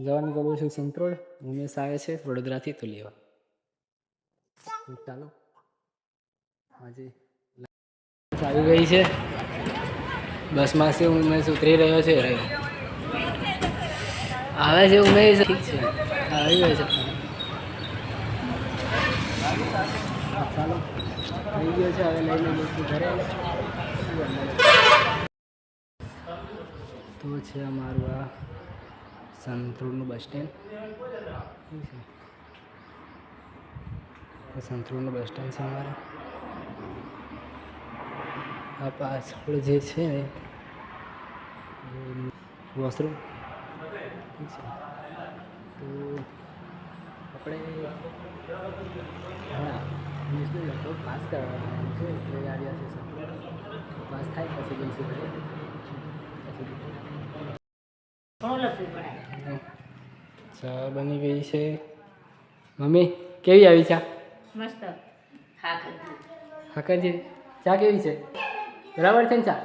જવા નીકળું છું સંતરોડ. ઉમેશ આવે છે વડોદરાથી તો લેવા. ચાલો હાજી આવી ગઈ છે બસમાંથી. ઉમેશ ઉતરી રહ્યો છે. આવે છે ઉમેશ. ઠીક છે આવી ગયો છે. ચાલો થઈ ગયો છે. હવે લઈને જઈશું ઘરે. તો છે અમારું આ સંતરોડનું બસ સ્ટેન્ડ. સંતરોડનું બસ સ્ટેન્ડ છે અમારે. આ પાછળ જે છે ને વોશરૂમ ઠીક છે. તો આપણે હા ઇંગ્લિશનું લગભગ પાસ કરવાનું છે એટલે આવ્યા છે. પાસ થાય પછી જઈશું ઘરે. ચા બની ગઈ છે. મમ્મી કેવી આવી ચા? મસ્ત. હાકર જેવી ચા કેવી છે? બરાબર છે ને ચા?